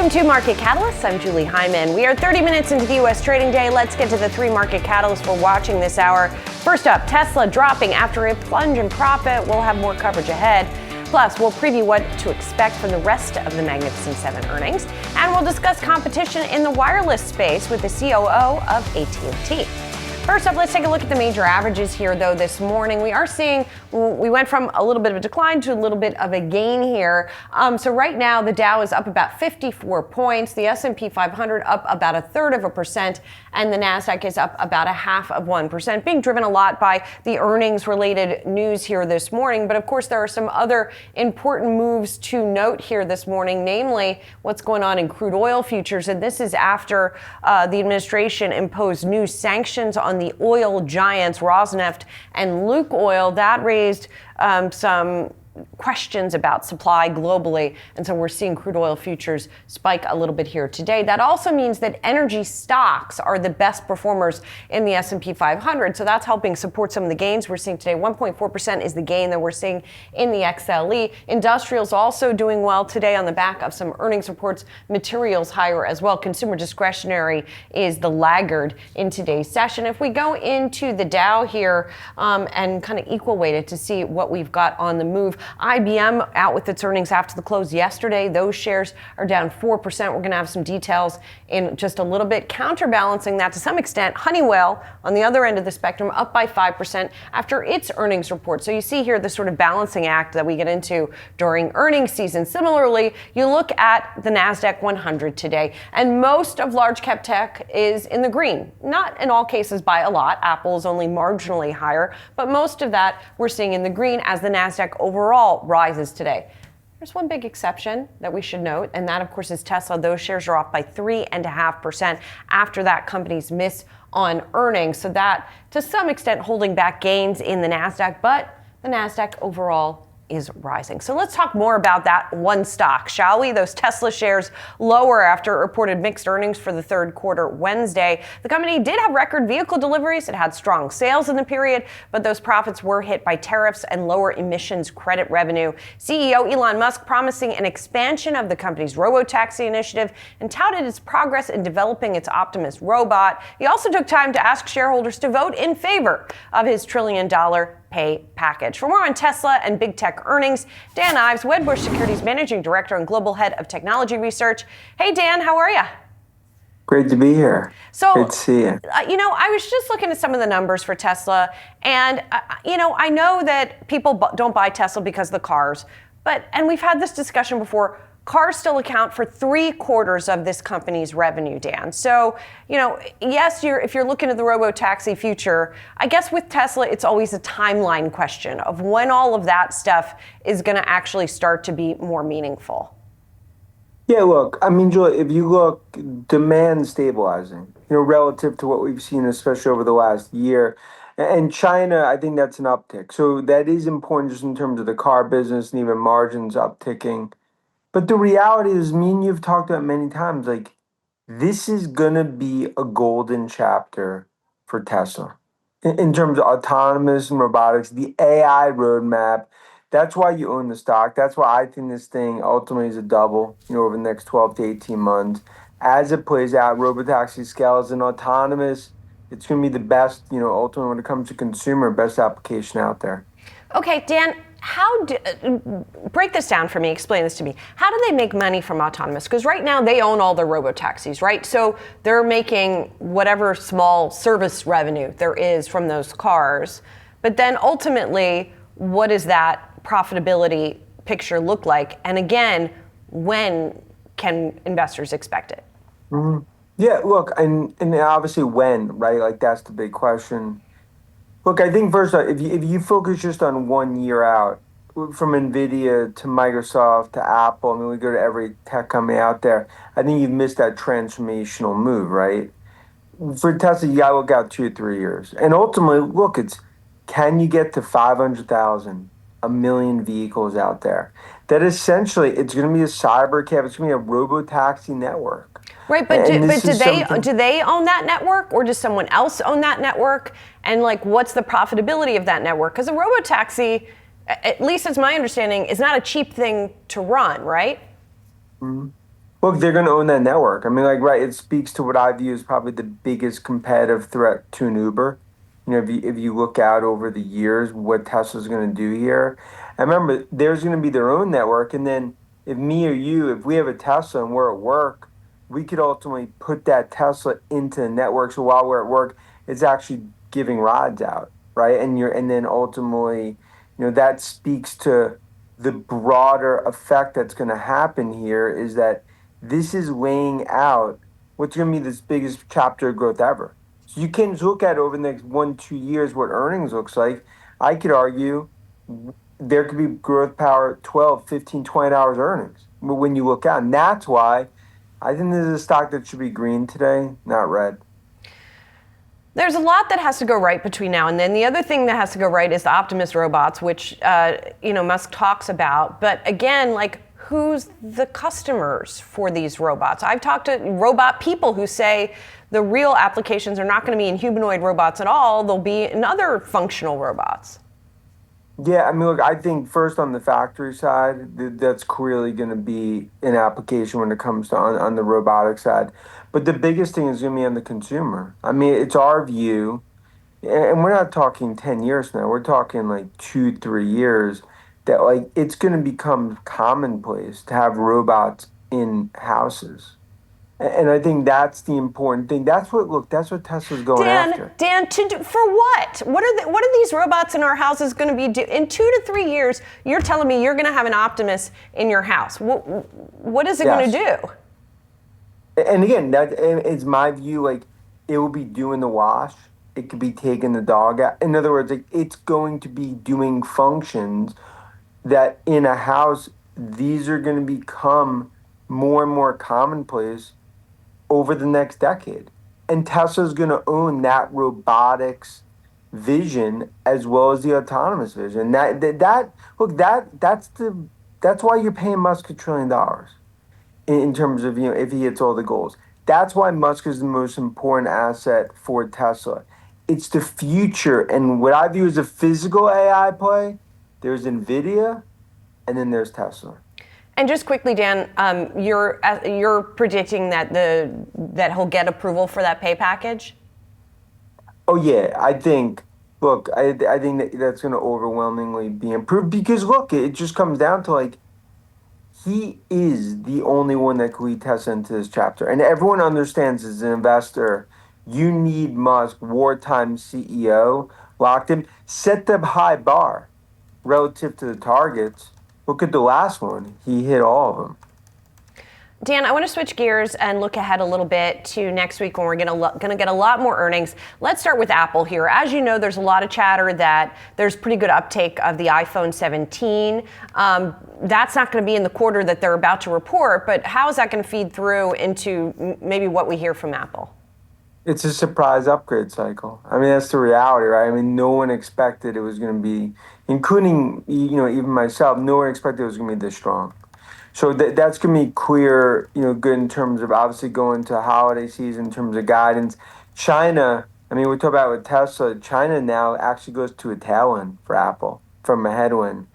Welcome to Market Catalysts. I'm Julie Hyman. We are 30 minutes into the U.S. trading day. Let's get to the three market catalysts we're watching this hour. First up, Tesla dropping after a plunge in profit. We'll have more coverage ahead. Plus, we'll preview what to expect from the rest of the Magnificent Seven earnings. And we'll discuss competition in the wireless space with the COO of AT&T. First up, let's take a look at the major averages here, though, this morning. We are seeing, we went from a little bit of a decline to a little bit of a gain here. So right now, the Dow is up about 54 points, the S&P 500 up about 1/3%, and the NASDAQ is up about 0.5%, being driven a lot by the earnings-related news here this morning. But of course, there are some other important moves to note here this morning, namely what's going on in crude oil futures. And this is after the administration imposed new sanctions on the oil giants Rosneft and Lukoil. That raised some questions about supply globally, and so we're seeing crude oil futures spike a little bit here today. That also means that energy stocks are the best performers in the S&P 500, so that's helping support some of the gains we're seeing today. 1.4% is the gain that we're seeing in the XLE. Industrials also doing well today on the back of some earnings reports. Materials higher as well. Consumer discretionary is the laggard in today's session. If we go into the Dow here and kind of equal weight it to see what we've got on the move, IBM out with its earnings after the close yesterday. Those shares are down 4%. We're going to have some details in just a little bit. Counterbalancing that to some extent, Honeywell on the other end of the spectrum up by 5% after its earnings report. So you see here the sort of balancing act that we get into during earnings season. Similarly, you look at the NASDAQ 100 today, and most of large cap tech is in the green. Not in all cases by a lot. Apple is only marginally higher, but most of that we're seeing in the green as the NASDAQ overall rises today. There's one big exception that we should note, and that, of course, is Tesla. Those shares are off by 3.5% after that company's miss on earnings. So that, to some extent, holding back gains in the NASDAQ, but the NASDAQ overall is rising. So let's talk more about that one stock, shall we? Those Tesla shares lower after it reported mixed earnings for the third quarter Wednesday. The company did have record vehicle deliveries. It had strong sales in the period, but those profits were hit by tariffs and lower emissions credit revenue. CEO Elon Musk promising an expansion of the company's robotaxi initiative and touted its progress in developing its Optimus robot. He also took time to ask shareholders to vote in favor of his $1 trillion pay package. For more on Tesla and big tech earnings, Dan Ives, Wedbush Securities Managing Director and Global Head of Technology Research. Hey, Dan, how are you? Great to be here. So, great to see you. I was just looking at some of the numbers for Tesla, and, I know that people don't buy Tesla because of the cars, and we've had this discussion before. Cars still account for 3/4 of this company's revenue, Dan. So, yes, if you're looking at the robo-taxi future, I guess with Tesla, it's always a timeline question of when all of that stuff is going to actually start to be more meaningful. Yeah, look, Julie, if you look, demand stabilizing, relative to what we've seen, especially over the last year. And China, I think that's an uptick. So that is important just in terms of the car business and even margins upticking. But the reality is, me and you've talked about many times, this is going to be a golden chapter for Tesla in terms of autonomous and robotics, the AI roadmap. That's why you own the stock. That's why I think this thing ultimately is a double, over the next 12 to 18 months. As it plays out, robotaxi scales and autonomous, it's going to be the best, ultimately when it comes to consumer, best application out there. Okay, Dan, break this down for me, explain this to me. How do they make money from autonomous? Because right now they own all the robotaxis, right? So they're making whatever small service revenue there is from those cars. But then ultimately, what does that profitability picture look like? And again, when can investors expect it? Mm-hmm. Yeah, look, and obviously when, right? That's the big question. Look, I think first, if you focus just on 1 year out, from NVIDIA to Microsoft to Apple, we go to every tech company out there, I think you've missed that transformational move, right? For Tesla, you got to look out 2 or 3 years. And ultimately, look, can you get to 500,000, 1 million vehicles out there? That essentially, it's going to be a cyber cab, it's going to be a robo-taxi network. Right, but do they own that network, or does someone else own that network? And what's the profitability of that network? Because a robotaxi, at least it's my understanding, is not a cheap thing to run, right? Mm-hmm. Look, they're going to own that network. I mean, like, right, it speaks to what I view as probably the biggest competitive threat to an Uber. If you look out over the years, what Tesla's going to do here. And remember, there's going to be their own network. And then if me or you, if we have a Tesla and we're at work, we could ultimately put that Tesla into the network. So while we're at work, it's actually giving rides out, right? And then ultimately, that speaks to the broader effect that's going to happen here is that this is laying out what's going to be this biggest chapter of growth ever. So you can look at over the next 1, 2 years what earnings looks like. I could argue there could be growth power 12, 15, $20 earnings when you look out. And that's why I think this is a stock that should be green today, not red. There's a lot that has to go right between now and then. The other thing that has to go right is the Optimus robots, which Musk talks about. But again, like, who's the customers for these robots? I've talked to robot people who say the real applications are not going to be in humanoid robots at all. They'll be in other functional robots. Yeah, I mean, look, I think first on the factory side, that's clearly going to be an application when it comes to on the robotic side. But the biggest thing is going to be on the consumer. I mean, it's our view, and we're not talking 10 years now, we're talking like 2, 3 years, that like it's going to become commonplace to have robots in houses. And I think that's the important thing. That's what Tesla's going after. Dan, for what? What are these robots in our houses going to be do? In 2 to 3 years, you're telling me you're going to have an Optimus in your house. What is it going to do? And again, that is my view. Like, it will be doing the wash. It could be taking the dog out. In other words, like it's going to be doing functions that in a house, these are going to become more and more commonplace over the next decade. And Tesla's going to own that robotics vision as well as the autonomous vision. That's why you're paying Musk $1 trillion in terms of, if he hits all the goals. That's why Musk is the most important asset for Tesla. It's the future. And what I view as a physical AI play, there's Nvidia and then there's Tesla. And just quickly, Dan, you're predicting that he'll get approval for that pay package? Oh yeah, I think. Look, I think that's going to overwhelmingly be improved because look, it just comes down to like he is the only one that could lead Tesla into this chapter, and everyone understands as an investor, you need Musk, wartime CEO, locked in, set the high bar relative to the targets. Look at the last one; he hit all of them. Dan, I want to switch gears and look ahead a little bit to next week when we're going to get a lot more earnings. Let's start with Apple here. As you know, there's a lot of chatter that there's pretty good uptake of the iPhone 17. That's not going to be in the quarter that they're about to report, but how is that going to feed through into maybe what we hear from Apple? It's a surprise upgrade cycle. I mean, that's the reality, right? I mean, no one expected it was going to be, including, even myself, no one expected it was going to be this strong. So that's going to be clear, good in terms of obviously going to holiday season in terms of guidance. China, I mean, we talk about with Tesla, China now actually goes to a tailwind for Apple from a headwind.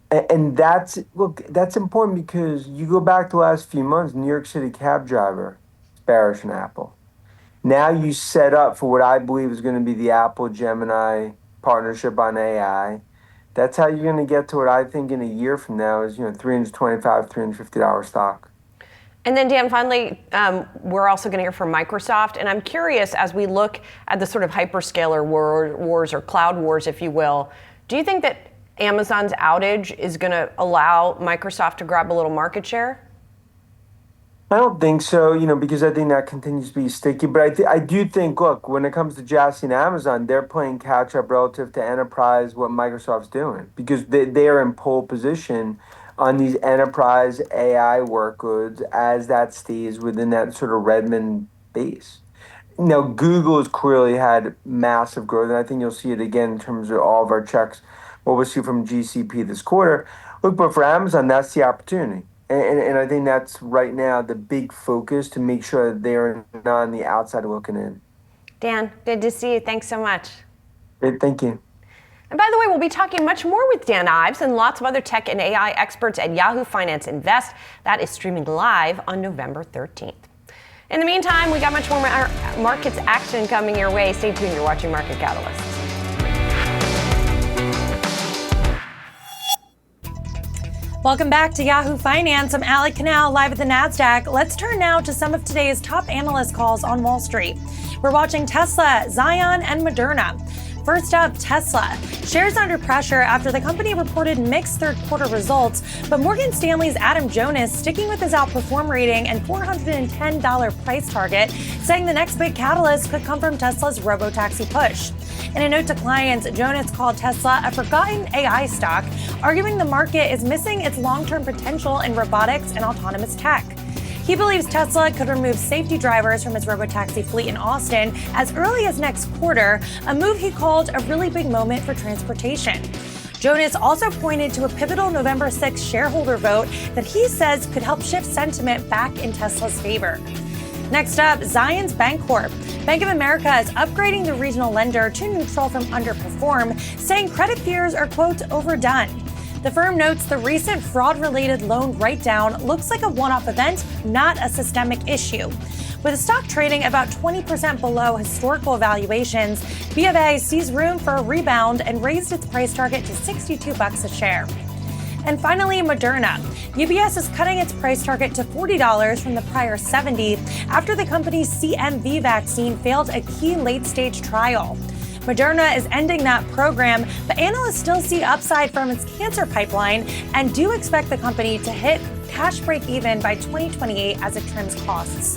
And that's important because you go back to the last few months, New York City cab driver is bearish in Apple. Now you set up for what I believe is going to be the Apple Gemini partnership on AI. That's how you're going to get to what I think in a year from now is, $325, $350 stock. And then, Dan, finally, we're also going to hear from Microsoft. And I'm curious, as we look at the sort of hyperscaler wars or cloud wars, if you will, do you think that Amazon's outage is going to allow Microsoft to grab a little market share? I don't think so, because I think that continues to be sticky. But I do think, look, when it comes to Jassy and Amazon, they're playing catch up relative to enterprise, what Microsoft's doing, because they are in pole position on these enterprise AI workloads as that stays within that sort of Redmond base. Now, Google has clearly had massive growth, and I think you'll see it again in terms of all of our checks, what we'll see from GCP this quarter. Look, but for Amazon, that's the opportunity. And I think that's right now the big focus to make sure that they're not on the outside looking in. Dan, good to see you. Thanks so much. Great, thank you. And by the way, we'll be talking much more with Dan Ives and lots of other tech and AI experts at Yahoo Finance Invest. That is streaming live on November 13th. In the meantime, we got much more markets action coming your way. Stay tuned. You're watching Market Catalyst. Welcome back to Yahoo Finance. I'm Allie Canal, live at the NASDAQ. Let's turn now to some of today's top analyst calls on Wall Street. We're watching Tesla, Zion, and Moderna. First up, Tesla. Shares under pressure after the company reported mixed third quarter results, but Morgan Stanley's Adam Jonas sticking with his outperform rating and $410 price target, saying the next big catalyst could come from Tesla's robotaxi push. In a note to clients, Jonas called Tesla a forgotten AI stock, arguing the market is missing its long-term potential in robotics and autonomous tech. He believes Tesla could remove safety drivers from its robotaxi fleet in Austin as early as next quarter, a move he called a really big moment for transportation. Jonas also pointed to a pivotal November 6th shareholder vote that he says could help shift sentiment back in Tesla's favor. Next up, Zions Bancorp. Bank of America is upgrading the regional lender to neutral from underperform, saying credit fears are, quote, overdone. The firm notes the recent fraud-related loan write-down looks like a one-off event, not a systemic issue. With the stock trading about 20% below historical valuations, BofA sees room for a rebound and raised its price target to $62 a share. And finally, Moderna. UBS is cutting its price target to $40 from the prior $70 after the company's CMV vaccine failed a key late-stage trial. Moderna is ending that program, but analysts still see upside from its cancer pipeline and do expect the company to hit cash break-even by 2028 as it trims costs.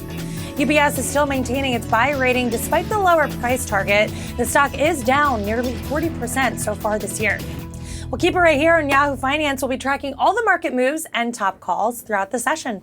UBS is still maintaining its buy rating despite the lower price target. The stock is down nearly 40% so far this year. We'll keep it right here on Yahoo Finance. We'll be tracking all the market moves and top calls throughout the session.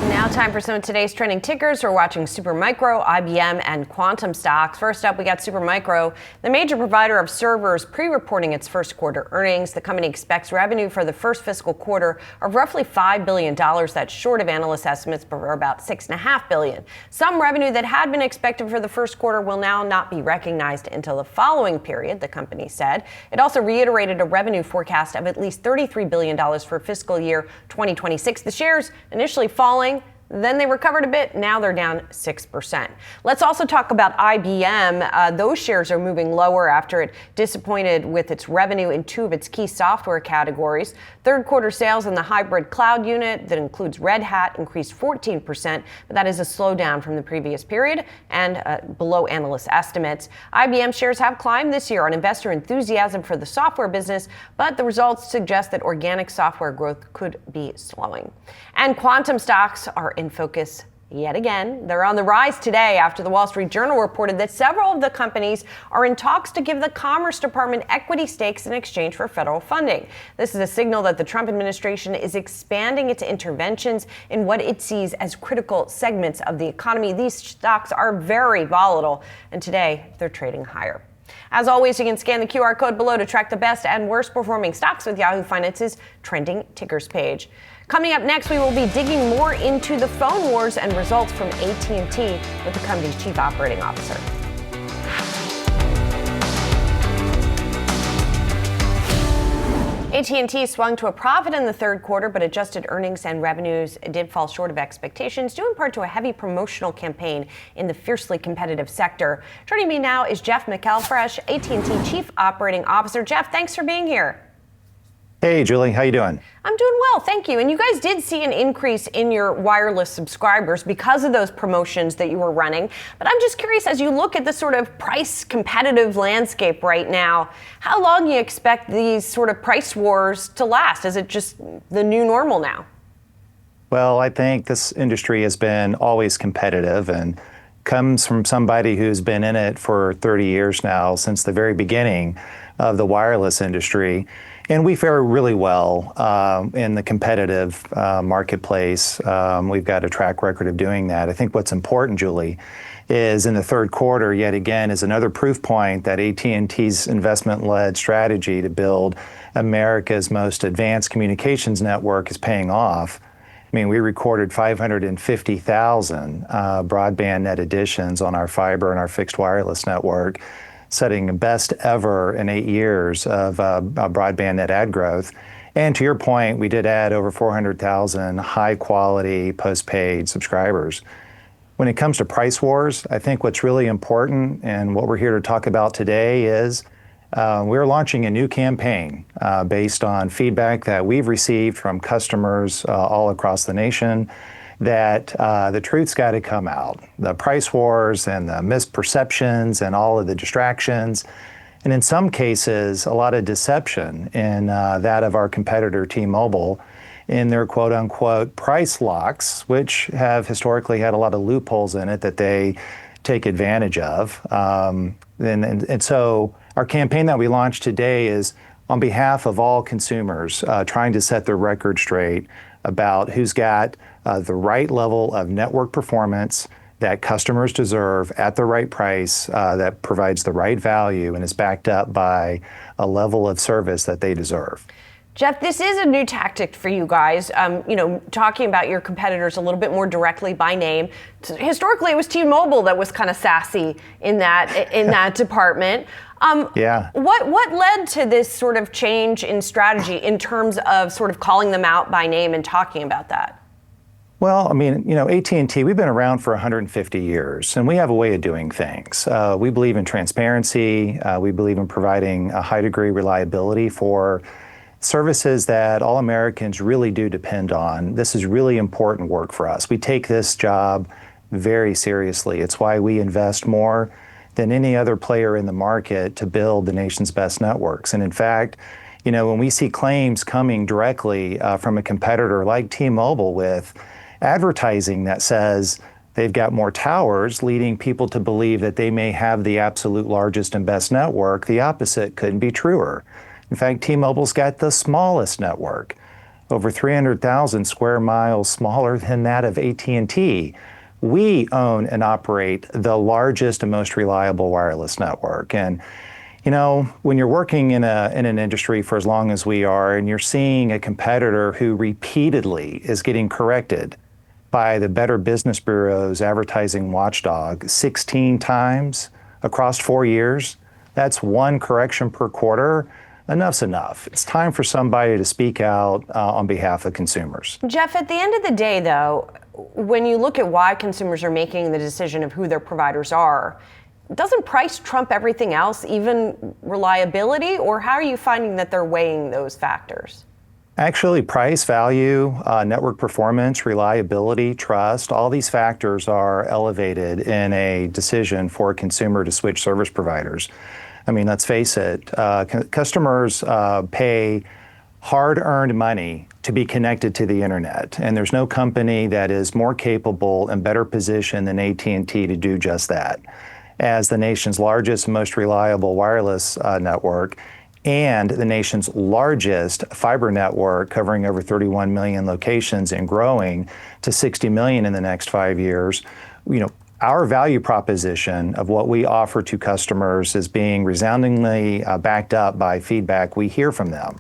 Now time for some of today's trending tickers. We're watching Supermicro, IBM, and Quantum stocks. First up, we got Supermicro, the major provider of servers, pre-reporting its first quarter earnings. The company expects revenue for the first fiscal quarter of roughly $5 billion. That's short of analyst estimates for about $6.5 billion. Some revenue that had been expected for the first quarter will now not be recognized until the following period, the company said. It also reiterated a revenue forecast of at least $33 billion for fiscal year 2026. The shares initially falling, then they recovered a bit. Now they're down 6%. Let's also talk about IBM. Those shares are moving lower after it disappointed with its revenue in two of its key software categories. Third quarter sales in the hybrid cloud unit that includes Red Hat increased 14%, but that is a slowdown from the previous period and below analyst estimates. IBM shares have climbed this year on investor enthusiasm for the software business, but the results suggest that organic software growth could be slowing. And Quantum stocks are in focus yet again. They're on the rise today after the Wall Street Journal reported that several of the companies are in talks to give the Commerce Department equity stakes in exchange for federal funding. This is a signal that the Trump administration is expanding its interventions in what it sees as critical segments of the economy. These stocks are very volatile, and today they're trading higher. As always, you can scan the QR code below to track the best and worst performing stocks with Yahoo Finance's trending tickers page. Coming up next, we will be digging more into the phone wars and results from AT&T with the company's chief operating officer. AT&T swung to a profit in the third quarter, but adjusted earnings and revenues did fall short of expectations, due in part to a heavy promotional campaign in the fiercely competitive sector. Joining me now is Jeff McElfresh, AT&T Chief Operating Officer. Jeff, thanks for being here. Hey, Julie, how you doing? I'm doing well, thank you. And you guys did see an increase in your wireless subscribers because of those promotions that you were running. But I'm just curious, as you look at the sort of price competitive landscape right now, how long do you expect these sort of price wars to last? Is it just the new normal now? Well, I think this industry has been always competitive and comes from somebody who's been in it for 30 years now, since the very beginning of the wireless industry. And we fare really well in the competitive marketplace. We've got a track record of doing that. I think what's important, Julie, is in the third quarter, yet again, is another proof point that AT&T's investment-led strategy to build America's most advanced communications network is paying off. I mean, we recorded 550,000 broadband net additions on our fiber and our fixed wireless network, setting the best ever in 8 years of broadband net add growth. And to your point, we did add over 400,000 high-quality postpaid subscribers. When it comes to price wars, I think what's really important and what we're here to talk about today is we're launching a new campaign based on feedback that we've received from customers all across the nation that the truth's got to come out. The price wars and the misperceptions and all of the distractions, and in some cases, a lot of deception in that of our competitor T-Mobile in their quote-unquote price locks, which have historically had a lot of loopholes in it that they take advantage of. And so our campaign that we launched today is on behalf of all consumers trying to set their record straight about who's got the right level of network performance that customers deserve at the right price that provides the right value and is backed up by a level of service that they deserve. Jeff, this is a new tactic for you guys, talking about your competitors a little bit more directly by name. Historically, it was T-Mobile that was kind of sassy in that department. Yeah. What led to this sort of change in strategy in terms of sort of calling them out by name and talking about that? Well, I mean, AT&T, we've been around for 150 years, and we have a way of doing things. We believe in transparency. We believe in providing a high degree of reliability for services that all Americans really do depend on. This is really important work for us. We take this job very seriously. It's why we invest more than any other player in the market to build the nation's best networks. And in fact, when we see claims coming directly from a competitor like T-Mobile with advertising that says they've got more towers, leading people to believe that they may have the absolute largest and best network, the opposite couldn't be truer. In fact, T-Mobile's got the smallest network, over 300,000 square miles smaller than that of AT&T. We own and operate the largest and most reliable wireless network. And, when you're working in an industry for as long as we are, and you're seeing a competitor who repeatedly is getting corrected by the Better Business Bureau's advertising watchdog 16 times across 4 years, that's one correction per quarter. Enough's enough. It's time for somebody to speak out on behalf of consumers. Jeff, at the end of the day, though, when you look at why consumers are making the decision of who their providers are, doesn't price trump everything else, even reliability? Or how are you finding that they're weighing those factors? Actually, price, value, network performance, reliability, trust, all these factors are elevated in a decision for a consumer to switch service providers. I mean, let's face it, customers pay hard-earned money to be connected to the internet, and there's no company that is more capable and better positioned than AT&T to do just that. As the nation's largest and most reliable wireless network and the nation's largest fiber network covering over 31 million locations and growing to 60 million in the next 5 years, our value proposition of what we offer to customers is being resoundingly backed up by feedback we hear from them.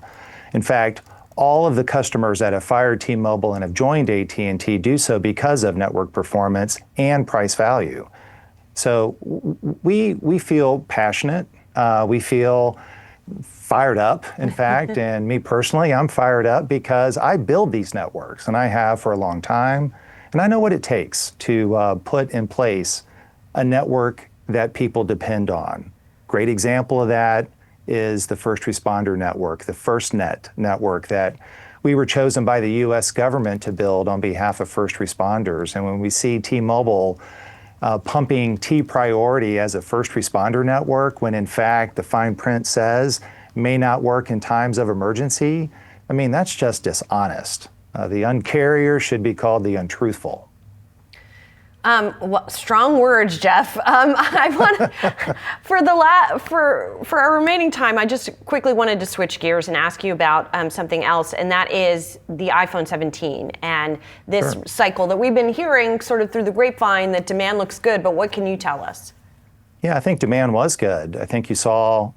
In fact, all of the customers that have fired T-Mobile and have joined AT&T do so because of network performance and price value. So we feel passionate. We feel fired up, in fact, and me personally, I'm fired up because I build these networks, and I have for a long time. And I know what it takes to put in place a network that people depend on. Great example of that is the first responder network, the FirstNet network that we were chosen by the U.S. government to build on behalf of first responders. And when we see T-Mobile pumping T-Priority as a first responder network, when in fact the fine print says may not work in times of emergency, I mean, that's just dishonest. The uncarrier should be called the untruthful. Strong words, Jeff. I want for our remaining time, I just quickly wanted to switch gears and ask you about something else, and that is the iPhone 17 and this cycle that we've been hearing sort of through the grapevine that demand looks good. But what can you tell us? Yeah, I think demand was good. I think you saw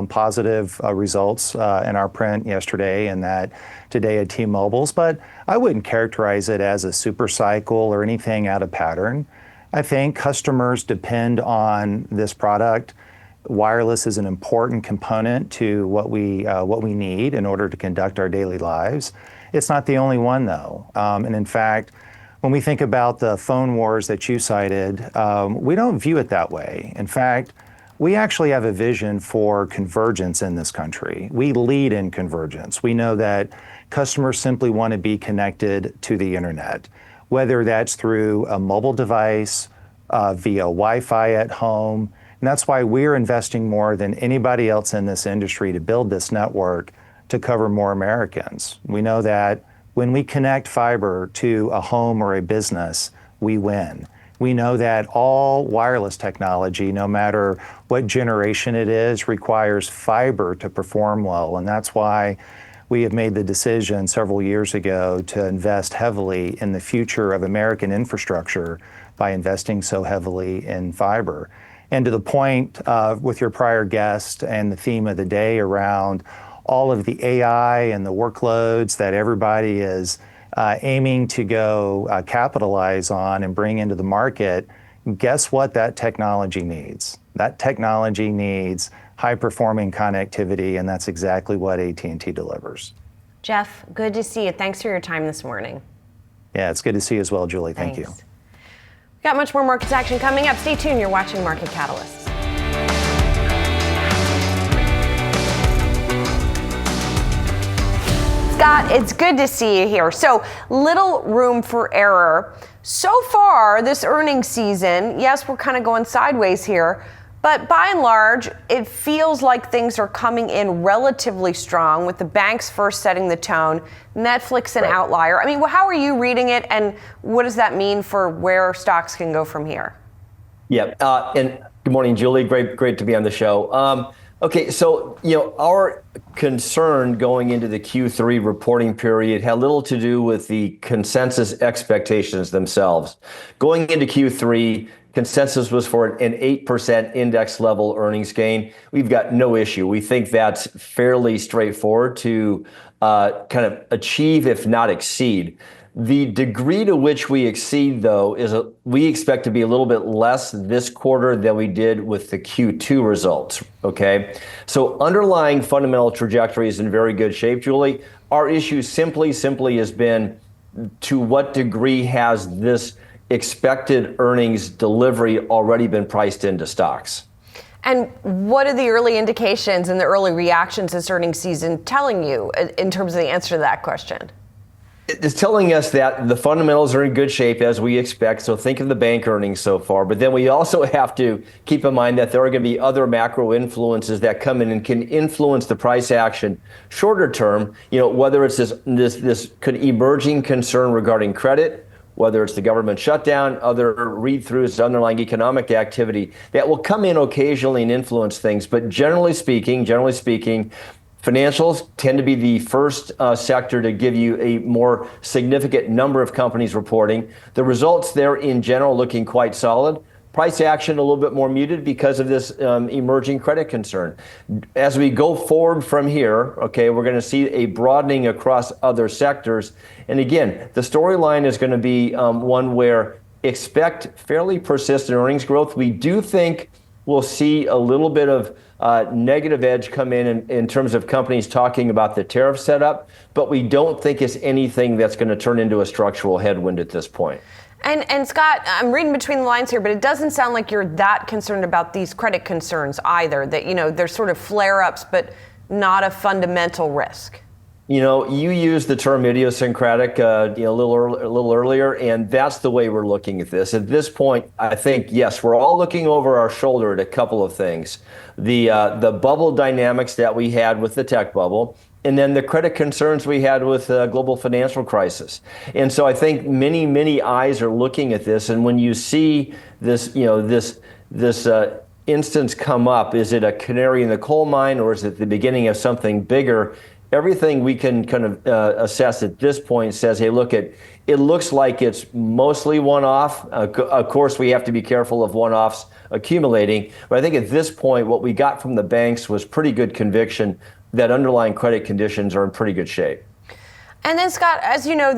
positive results in our print yesterday and that today at T-Mobile's, but I wouldn't characterize it as a super cycle or anything out of pattern. I think customers depend on this product. Wireless is an important component to what we need in order to conduct our daily lives. It's not the only one, though. And in fact, when we think about the phone wars that you cited, we don't view it that way. In fact, we actually have a vision for convergence in this country. We lead in convergence. We know that customers simply want to be connected to the internet, whether that's through a mobile device, via Wi-Fi at home. And that's why we're investing more than anybody else in this industry to build this network to cover more Americans. We know that when we connect fiber to a home or a business, we win. We know that all wireless technology, no matter what generation it is, requires fiber to perform well. And that's why we have made the decision several years ago to invest heavily in the future of American infrastructure by investing so heavily in fiber. And to the point with your prior guest and the theme of the day around all of the AI and the workloads that everybody is aiming to go capitalize on and bring into the market, guess what that technology needs? That technology needs high-performing connectivity, and that's exactly what AT&T delivers. Jeff, good to see you. Thanks for your time this morning. Yeah, it's good to see you as well, Julie. Thank you. We've got much more markets action coming up. Stay tuned. You're watching Market Catalysts. Scott, it's good to see you here. So, little room for error. So far, this earnings season, yes, we're kind of going sideways here, but by and large, it feels like things are coming in relatively strong, with the banks first setting the tone, Netflix an outlier. I mean, how are you reading it, and what does that mean for where stocks can go from here? Yeah, and good morning, Julie. Great to be on the show. Okay, so our concern going into the Q3 reporting period had little to do with the consensus expectations themselves. Going into Q3, consensus was for an 8% index level earnings gain. We've got no issue. We think that's fairly straightforward to kind of achieve, if not exceed. The degree to which we exceed, though, is we expect to be a little bit less this quarter than we did with the Q2 results, okay? So underlying fundamental trajectory is in very good shape, Julie. Our issue simply has been to what degree has this expected earnings delivery already been priced into stocks? And what are the early indications and the early reactions this earnings season telling you in terms of the answer to that question? It's telling us that the fundamentals are in good shape as we expect. So think of the bank earnings so far. But then we also have to keep in mind that there are going to be other macro influences that come in and can influence the price action shorter term. Whether it's this emerging concern regarding credit, whether it's the government shutdown, other read-throughs, underlying economic activity that will come in occasionally and influence things. But generally speaking, financials tend to be the first sector to give you a more significant number of companies reporting. The results there in general looking quite solid. Price action a little bit more muted because of this emerging credit concern. As we go forward from here, okay, we're going to see a broadening across other sectors. And again, the storyline is going to be one where expect fairly persistent earnings growth. We do think we'll see a little bit of negative edge come in terms of companies talking about the tariff setup, but we don't think it's anything that's going to turn into a structural headwind at this point. And Scott, I'm reading between the lines here, but it doesn't sound like you're that concerned about these credit concerns either, that, there's sort of flare-ups, but not a fundamental risk. You used the term idiosyncratic a little earlier, and that's the way we're looking at this. At this point, I think, yes, we're all looking over our shoulder at a couple of things. The bubble dynamics that we had with the tech bubble, and then the credit concerns we had with the global financial crisis. And so I think many eyes are looking at this, and when you see this, this instance come up, is it a canary in the coal mine, or is it the beginning of something bigger? everything we can kind of assess at this point says, hey, look, it looks like it's mostly one-off. Of course, we have to be careful of one-offs accumulating, but I think at this point, what we got from the banks was pretty good conviction that underlying credit conditions are in pretty good shape. And then, Scott, as you know,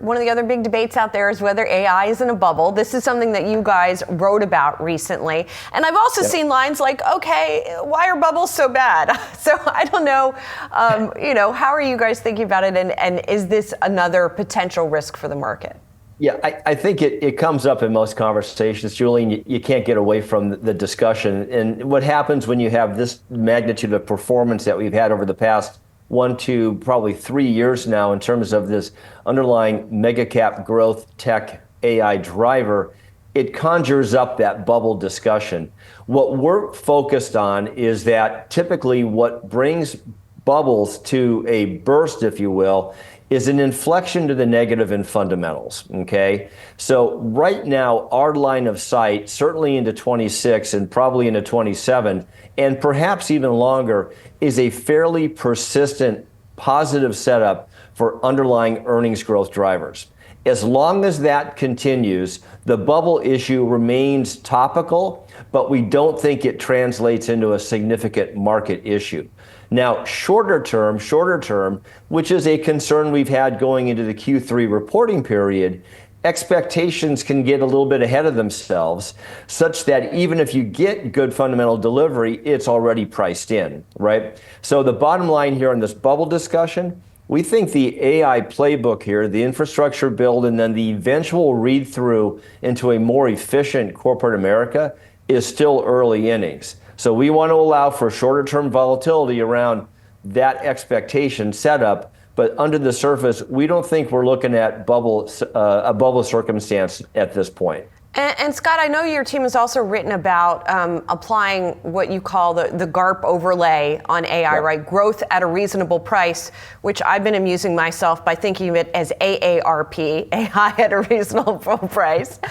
one of the other big debates out there is whether AI is in a bubble. This is something that you guys wrote about recently. And I've also seen lines like, okay, why are bubbles so bad? So I don't know, how are you guys thinking about it? And is this another potential risk for the market? Yeah, I think it comes up in most conversations, Julie, and you can't get away from the discussion. And what happens when you have this magnitude of performance that we've had over the past 1 to probably 3 years now in terms of this underlying mega cap growth tech AI driver, it conjures up that bubble discussion. What we're focused on is that typically what brings bubbles to a burst, if you will, is an inflection to the negative in fundamentals, okay? So right now, our line of sight, certainly into 26 and probably into 27, and perhaps even longer, is a fairly persistent positive setup for underlying earnings growth drivers. As long as that continues, the bubble issue remains topical, but we don't think it translates into a significant market issue. Now, shorter term, which is a concern we've had going into the Q3 reporting period, expectations can get a little bit ahead of themselves, such that even if you get good fundamental delivery, it's already priced in, right? So the bottom line here in this bubble discussion, we think the AI playbook here, the infrastructure build, and then the eventual read through into a more efficient corporate America is still early innings. So we want to allow for shorter term volatility around that expectation setup, but under the surface, we don't think we're looking at a bubble circumstance at this point. And Scott, I know your team has also written about applying what you call the GARP overlay on AI, right? Growth at a reasonable price, which I've been amusing myself by thinking of it as AARP, AI at a reasonable price.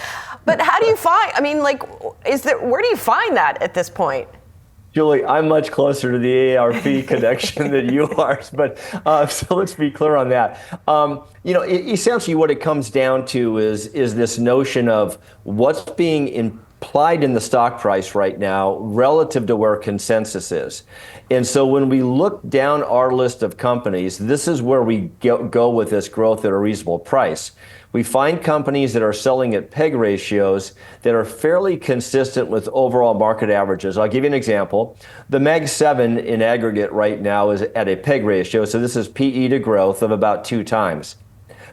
But how do you find, where do you find that at this point? Julie, I'm much closer to the AARP connection than you are, but so let's be clear on that. Essentially what it comes down to is this notion of what's being implied in the stock price right now relative to where consensus is. And so when we look down our list of companies, this is where we go with this growth at a reasonable price. We find companies that are selling at PEG ratios that are fairly consistent with overall market averages. I'll give you an example. The Mag 7 in aggregate right now is at a PEG ratio, so this is PE to growth of about 2 times.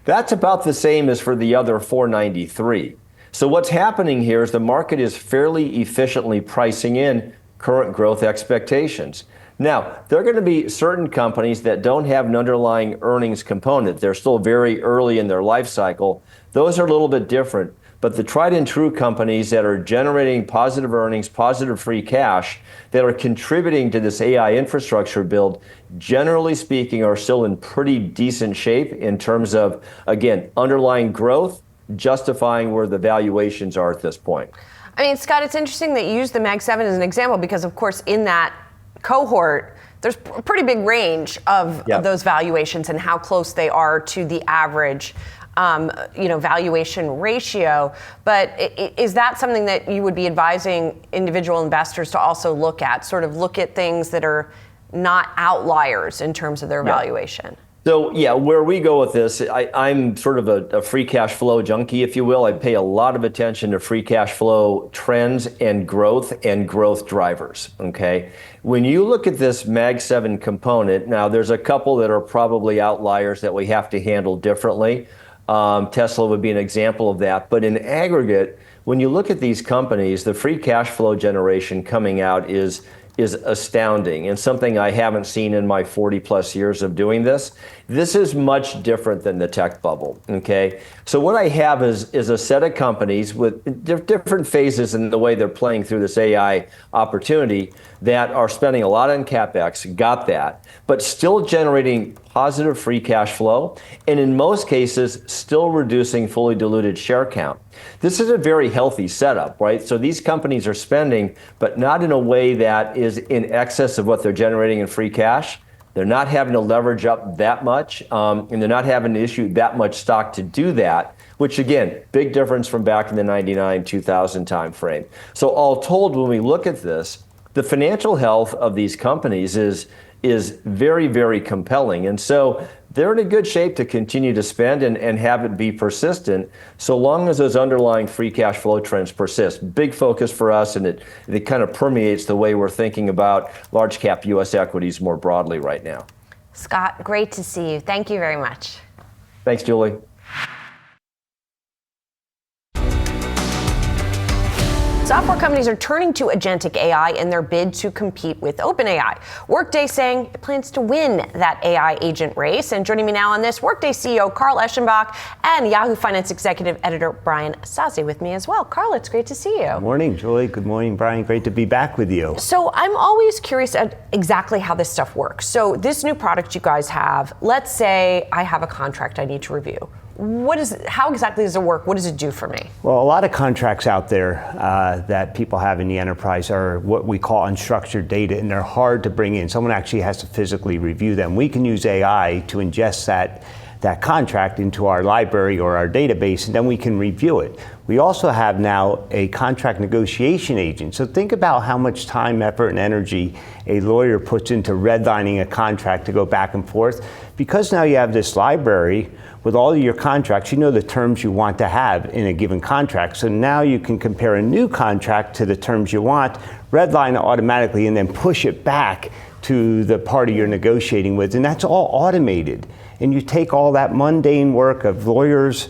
That's about the same as for the other 493. So what's happening here is the market is fairly efficiently pricing in current growth expectations. Now, there are going to be certain companies that don't have an underlying earnings component. They're still very early in their life cycle. Those are a little bit different. But the tried and true companies that are generating positive earnings, positive free cash, that are contributing to this AI infrastructure build, generally speaking, are still in pretty decent shape in terms of, again, underlying growth, justifying where the valuations are at this point. Scott, it's interesting that you use the Mag 7 as an example because, of course, in that cohort, there's a pretty big range of those valuations and how close they are to the average, valuation ratio. But is that something that you would be advising individual investors to also look at, sort of look at things that are not outliers in terms of their valuation? So where we go with this, I'm sort of a free cash flow junkie, if you will. I pay a lot of attention to free cash flow trends and growth drivers, okay? When you look at this Mag 7 component, now there's a couple that are probably outliers that we have to handle differently. Tesla would be an example of that. But in aggregate, when you look at these companies, the free cash flow generation coming out is astounding and something I haven't seen in my 40 plus years of doing this. This is much different than the tech bubble, okay? So what I have is a set of companies with different phases in the way they're playing through this AI opportunity that are spending a lot on CapEx, got that, but still generating positive free cash flow, and in most cases, still reducing fully diluted share count. This is a very healthy setup, right? So these companies are spending, but not in a way that is in excess of what they're generating in free cash. They're not having to leverage up that much, and they're not having to issue that much stock to do that, which again, big difference from back in the 99, 2000 timeframe. So all told, when we look at this, the financial health of these companies is very, very compelling. And so they're in a good shape to continue to spend and have it be persistent, so long as those underlying free cash flow trends persist. Big focus for us, and it kind of permeates the way we're thinking about large cap U.S. equities more broadly right now. Scott, great to see you. Thank you very much. Thanks, Julie. Software companies are turning to agentic AI in their bid to compete with OpenAI. Workday saying it plans to win that AI agent race. And joining me now on this, Workday CEO Carl Eschenbach and Yahoo Finance Executive Editor Brian Sazi with me as well. Carl, it's great to see you. Good morning, Julie. Good morning, Brian. Great to be back with you. So I'm always curious at exactly how this stuff works. So this new product you guys have, let's say I have a contract I need to review. How exactly does it work? What does it do for me? Well, a lot of contracts out there that people have in the enterprise are what we call unstructured data, and they're hard to bring in. Someone actually has to physically review them. We can use AI to ingest that contract into our library or our database, and then we can review it. We also have now a contract negotiation agent. So think about how much time, effort, and energy a lawyer puts into redlining a contract to go back and forth. Because now you have this library with all of your contracts, you know the terms you want to have in a given contract. So now you can compare a new contract to the terms you want, redline it automatically, and then push it back to the party you're negotiating with. And that's all automated. And you take all that mundane work of lawyers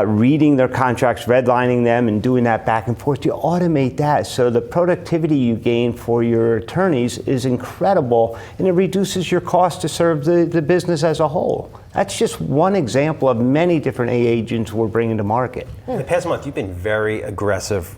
reading their contracts, redlining them, and doing that back and forth. You automate that. So the productivity you gain for your attorneys is incredible, and it reduces your cost to serve the business as a whole. That's just one example of many different AI agents we're bringing to market. In the past month, you've been very aggressive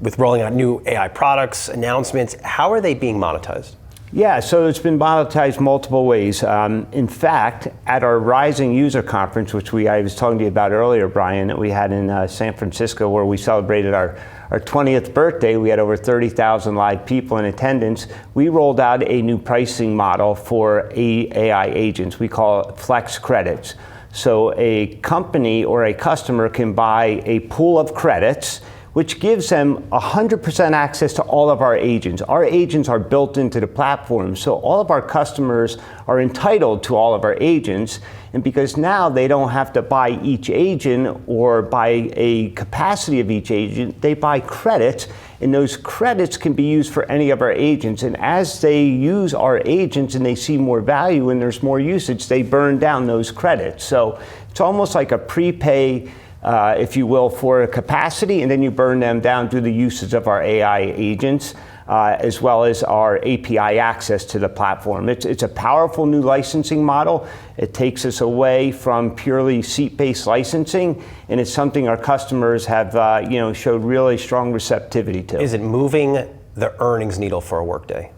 with rolling out new AI products, announcements. How are they being monetized? Yeah, so it's been monetized multiple ways. In fact, at our Rising User Conference, which I was talking to you about earlier, Brian, that we had in San Francisco, where we celebrated our 20th birthday, we had over 30,000 live people in attendance. We rolled out a new pricing model for AI agents. We call it Flex Credits. So a company or a customer can buy a pool of credits, which gives them 100% access to all of our agents. Our agents are built into the platform, so all of our customers are entitled to all of our agents. And because now they don't have to buy each agent or buy a capacity of each agent, they buy credits, and those credits can be used for any of our agents. And as they use our agents and they see more value and there's more usage, they burn down those credits. So it's almost like a prepay, if you will, for a capacity, and then you burn them down through the usage of our AI agents, as well as our API access to the platform. It's a powerful new licensing model. It takes us away from purely seat-based licensing, and it's something our customers have showed really strong receptivity to. Is it moving the earnings needle for a Workday?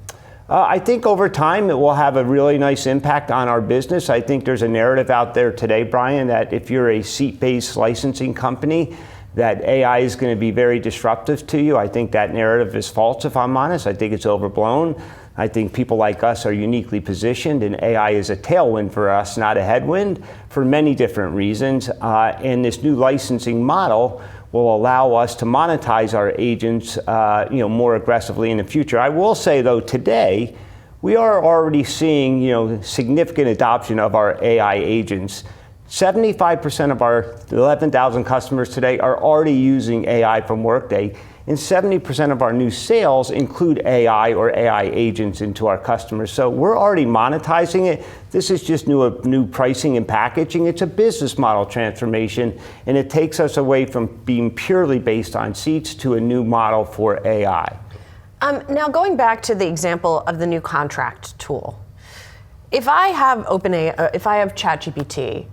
I think over time it will have a really nice impact on our business. I think there's a narrative out there today, Brian, that if you're a seat-based licensing company, that AI is going to be very disruptive to you. I think that narrative is false, if I'm honest. I think it's overblown. I think people like us are uniquely positioned, and AI is a tailwind for us, not a headwind, for many different reasons. And this new licensing model will allow us to monetize our agents more aggressively in the future. I will say, though, today, we are already seeing significant adoption of our AI agents. 75% of our 11,000 customers today are already using AI from Workday, and 70% of our new sales include AI or AI agents into our customers. So we're already monetizing it. This is just new pricing and packaging. It's a business model transformation, and it takes us away from being purely based on seats to a new model for AI. Now, going back to the example of the new contract tool, if I have ChatGPT,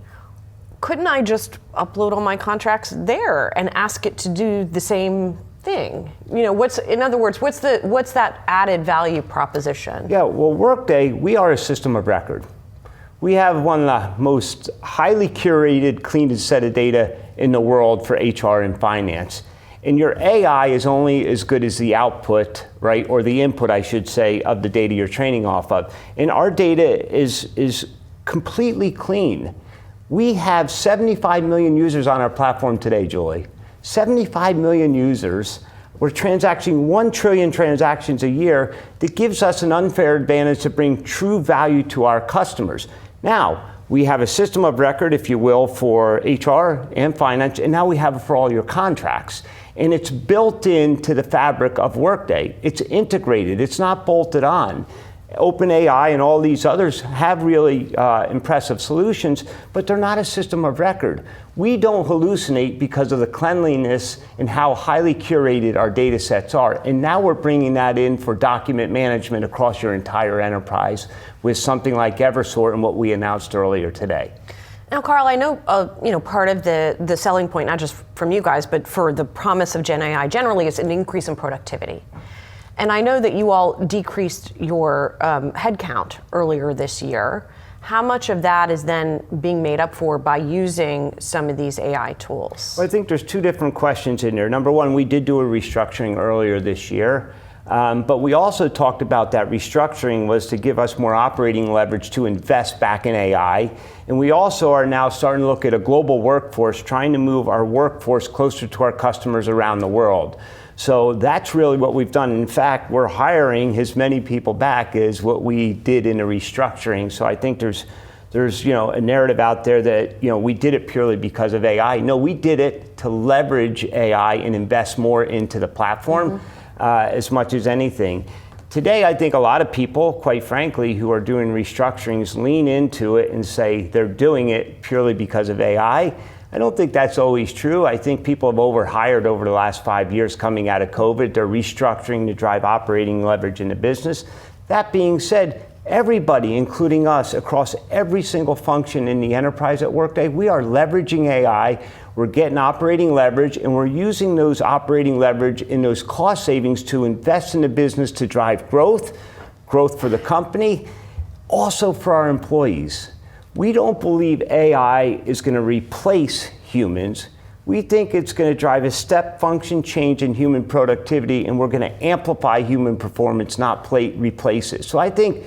couldn't I just upload all my contracts there and ask it to do the same thing? In other words, what's that added value proposition? Yeah, well, Workday, we are a system of record. We have one of the most highly curated, cleanest set of data in the world for HR and finance. And your AI is only as good as the output, right? Or the input, I should say, of the data you're training off of. And our data is completely clean. We have 75 million users on our platform today, Julie. 75 million users. We're transacting 1 trillion transactions a year. That gives us an unfair advantage to bring true value to our customers. Now, we have a system of record, if you will, for HR and finance, and now we have it for all your contracts. And it's built into the fabric of Workday. It's integrated, it's not bolted on. OpenAI and all these others have really impressive solutions, but they're not a system of record. We don't hallucinate because of the cleanliness and how highly curated our data sets are. And now we're bringing that in for document management across your entire enterprise with something like Eversort and what we announced earlier today. Now, Carl, I know part of the selling point, not just from you guys, but for the promise of Gen AI generally, is an increase in productivity. And I know that you all decreased your headcount earlier this year. How much of that is then being made up for by using some of these AI tools? Well, I think there's two different questions in there. Number one, we did do a restructuring earlier this year. But we also talked about that restructuring was to give us more operating leverage to invest back in AI. And we also are now starting to look at a global workforce, trying to move our workforce closer to our customers around the world. So that's really what we've done. In fact, we're hiring as many people back as what we did in the restructuring. So I think there's a narrative out there that we did it purely because of AI. No, we did it to leverage AI and invest more into the platform as much as anything. Today, I think a lot of people, quite frankly, who are doing restructurings lean into it and say they're doing it purely because of AI. I don't think that's always true. I think people have overhired over the last 5 years coming out of COVID. They're restructuring to drive operating leverage in the business. That being said, everybody, including us, across every single function in the enterprise at Workday, we are leveraging AI. We're getting operating leverage, and we're using those operating leverage in those cost savings to invest in the business to drive growth for the company, also for our employees. We don't believe AI is going to replace humans. We think it's going to drive a step function change in human productivity, and we're going to amplify human performance, not replace it. So I think,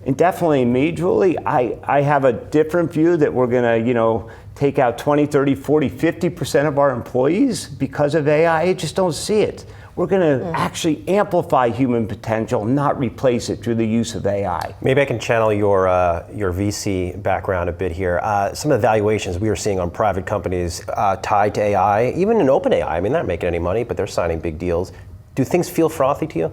and definitely me, Julie, I have a different view that we're going to, take out 20, 30, 40, 50% of our employees because of AI. I just don't see it. We're going to actually amplify human potential, not replace it through the use of AI. Maybe I can channel your VC background a bit here. Some of the valuations we are seeing on private companies tied to AI, even in OpenAI, I mean, they're not making any money, but they're signing big deals. Do things feel frothy to you?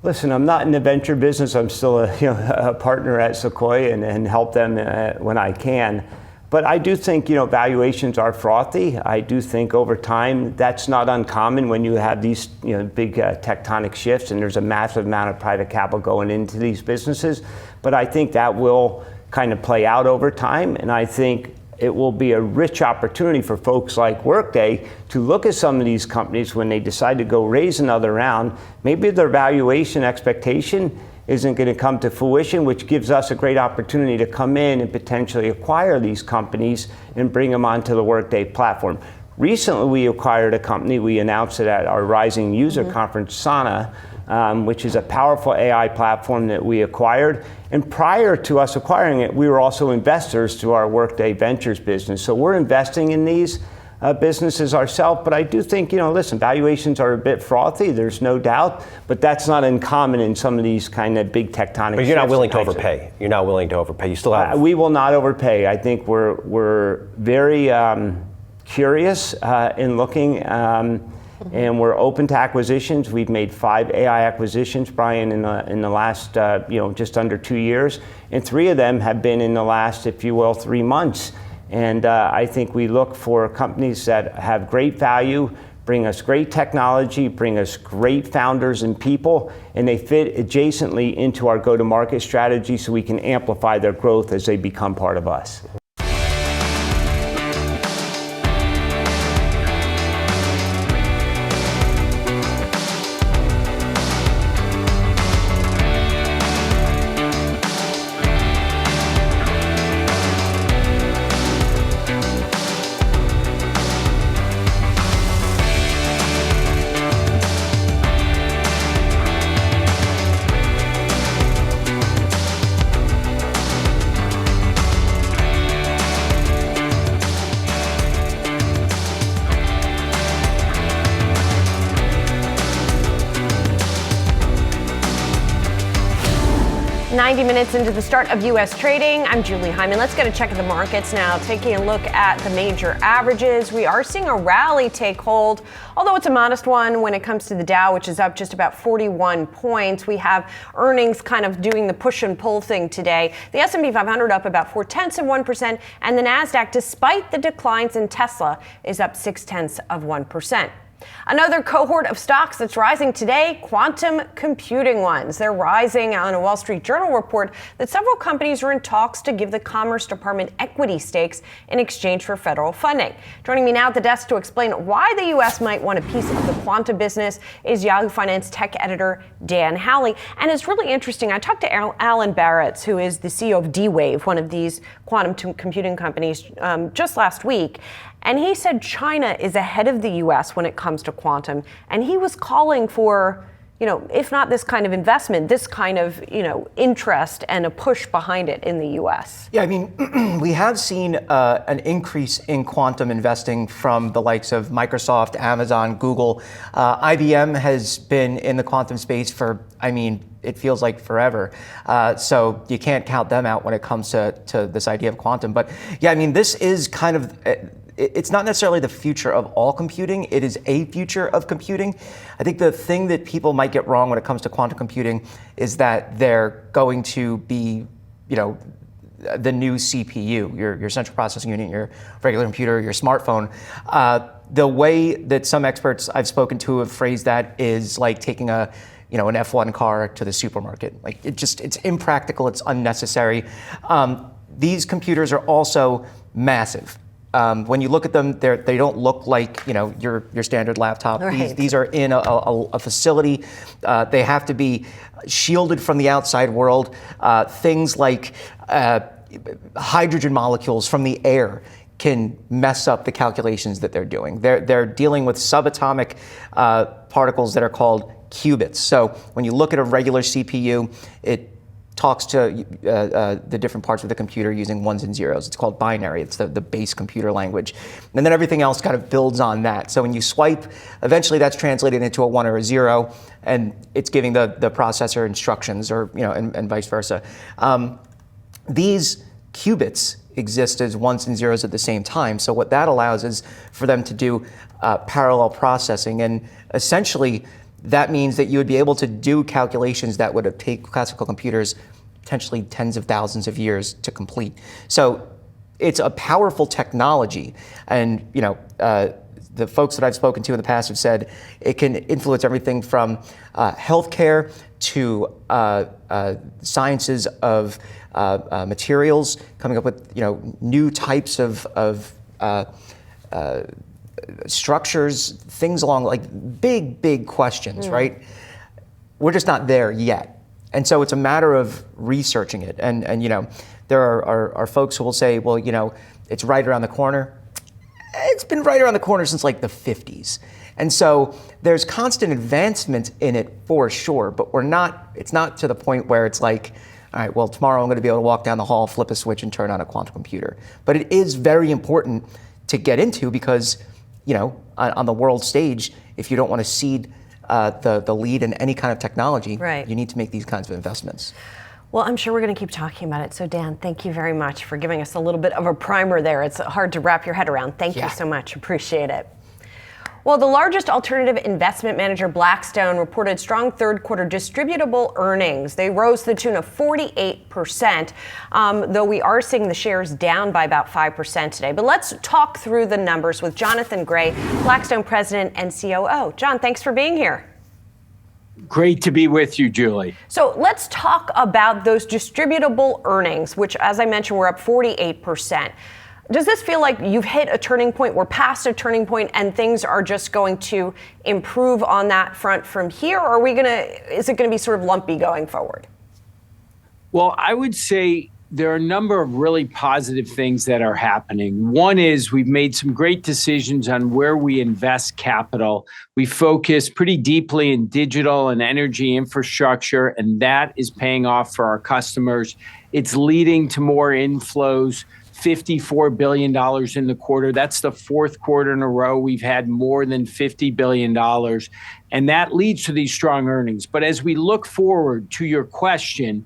Listen, I'm not in the venture business. I'm still a partner at Sequoia and help them when I can. But I do think, valuations are frothy. I do think over time, that's not uncommon when you have these, big tectonic shifts and there's a massive amount of private capital going into these businesses. But I think that will kind of play out over time. And I think it will be a rich opportunity for folks like Workday to look at some of these companies when they decide to go raise another round. Maybe their valuation expectation isn't going to come to fruition, which gives us a great opportunity to come in and potentially acquire these companies and bring them onto the Workday platform. Recently, we acquired a company. We announced it at our Rising User Conference, Sana, which is a powerful AI platform that we acquired. And prior to us acquiring it, we were also investors to our Workday Ventures business. So we're investing in these businesses ourselves, but I do think, listen, valuations are a bit frothy, there's no doubt, but that's not uncommon in some of these kind of big tectonic shifts. But you're not willing to overpay. You're not willing to overpay. You still have... We will not overpay. I think we're very curious in looking, and we're open to acquisitions. We've made 5 AI acquisitions, Brian, in the last, just under 2 years, and 3 of them have been in the last, if you will, 3 months. And I think we look for companies that have great value, bring us great technology, bring us great founders and people, and they fit adjacently into our go-to-market strategy so we can amplify their growth as they become part of us. 90 minutes into the start of U.S. trading, I'm Julie Hyman. Let's get a check of the markets now. Taking a look at the major averages, we are seeing a rally take hold, although it's a modest one when it comes to the Dow, which is up just about 41 points. We have earnings kind of doing the push and pull thing today. The S&P 500 up about 0.4%, and the NASDAQ, despite the declines in Tesla, is up 0.6%. Another cohort of stocks that's rising today, quantum computing ones. They're rising on a Wall Street Journal report that several companies are in talks to give the Commerce Department equity stakes in exchange for federal funding. Joining me now at the desk to explain why the U.S. might want a piece of the quantum business is Yahoo Finance tech editor Dan Ives. And it's really interesting. I talked to Alan Baratz, who is the CEO of D-Wave, one of these quantum computing companies, just last week. And he said China is ahead of the U.S. when it comes to quantum. And he was calling for, if not this kind of investment, this kind of, interest and a push behind it in the U.S. Yeah, I mean, we have seen an increase in quantum investing from the likes of Microsoft, Amazon, Google. IBM has been in the quantum space for, it feels like forever. So you can't count them out when it comes to this idea of quantum. But yeah, this is kind of, it's not necessarily the future of all computing. It is a future of computing. I think the thing that people might get wrong when it comes to quantum computing is that they're going to be, the new CPU, your central processing unit, your regular computer, your smartphone. The way that some experts I've spoken to have phrased that is like taking an F1 car to the supermarket. It's impractical, it's unnecessary. These computers are also massive. When you look at them, they don't look like your standard laptop. Right. These are in a facility. They have to be shielded from the outside world. Things like hydrogen molecules from the air can mess up the calculations that they're doing. They're dealing with subatomic particles that are called qubits. So when you look at a regular CPU, it talks to the different parts of the computer using ones and zeros. It's called binary. It's the base computer language. And then everything else kind of builds on that. So when you swipe, eventually that's translated into a 1 or a 0, and it's giving the processor instructions, or and vice versa. These qubits exist as ones and zeros at the same time. So what that allows is for them to do parallel processing. And essentially, that means that you would be able to do calculations that would take classical computers potentially tens of thousands of years to complete. So it's a powerful technology. And the folks that I've spoken to in the past have said it can influence everything from healthcare to sciences of materials, coming up with new types of structures, things along big questions, right? We're just not there yet. And so it's a matter of researching it. And there are folks who will say, well, it's right around the corner. It's been right around the corner since the 50s. And so there's constant advancement in it for sure, but it's not to the point where it's like, all right, well, tomorrow I'm going to be able to walk down the hall, flip a switch, and turn on a quantum computer. But it is very important to get into because on the world stage, if you don't want to cede the lead in any kind of technology, right, you need to make these kinds of investments. Well, I'm sure we're going to keep talking about it. So, Dan, thank you very much for giving us a little bit of a primer there. It's hard to wrap your head around. Thank you so much. Appreciate it. Well, the largest alternative investment manager, Blackstone, reported strong third quarter distributable earnings. They rose to the tune of 48%, though we are seeing the shares down by about 5% today. But let's talk through the numbers with Jonathan Gray, Blackstone president and COO. John, thanks for being here. Great to be with you, Julie. So let's talk about those distributable earnings, which, as I mentioned, were up 48%. Does this feel like you've hit a turning point, we're past a turning point, and things are just going to improve on that front from here? Or is it going to be sort of lumpy going forward? Well, I would say there are a number of really positive things that are happening. One is we've made some great decisions on where we invest capital. We focus pretty deeply in digital and energy infrastructure, and that is paying off for our customers. It's leading to more inflows. $54 billion in the quarter. That's the fourth quarter in a row we've had more than $50 billion. And that leads to these strong earnings. But as we look forward to your question,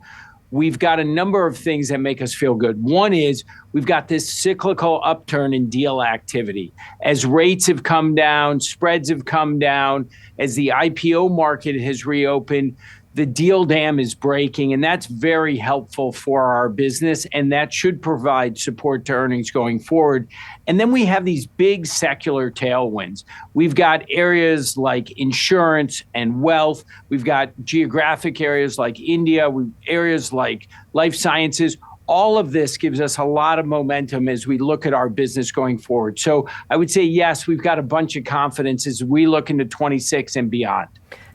we've got a number of things that make us feel good. One is we've got this cyclical upturn in deal activity. As rates have come down, spreads have come down, as the IPO market has reopened, the deal dam is breaking, and that's very helpful for our business, and that should provide support to earnings going forward. And then we have these big secular tailwinds. We've got areas like insurance and wealth. We've got geographic areas like India, areas like life sciences. All of this gives us a lot of momentum as we look at our business going forward. So I would say, yes, we've got a bunch of confidence as we look into 26 and beyond.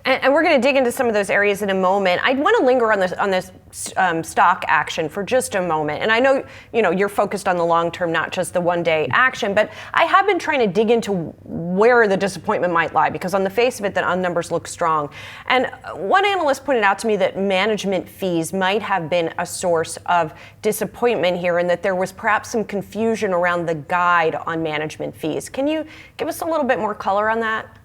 And we're going to dig into some of those areas in a moment. I want to linger on this stock action for just a moment. And I know you're focused on the long term, not just the one-day action. But I have been trying to dig into where the disappointment might lie, because on the face of it, the numbers look strong. And one analyst pointed out to me that management fees might have been a source of disappointment here, and that there was perhaps some confusion around the guide on management fees. Can you give us a little bit more color on that?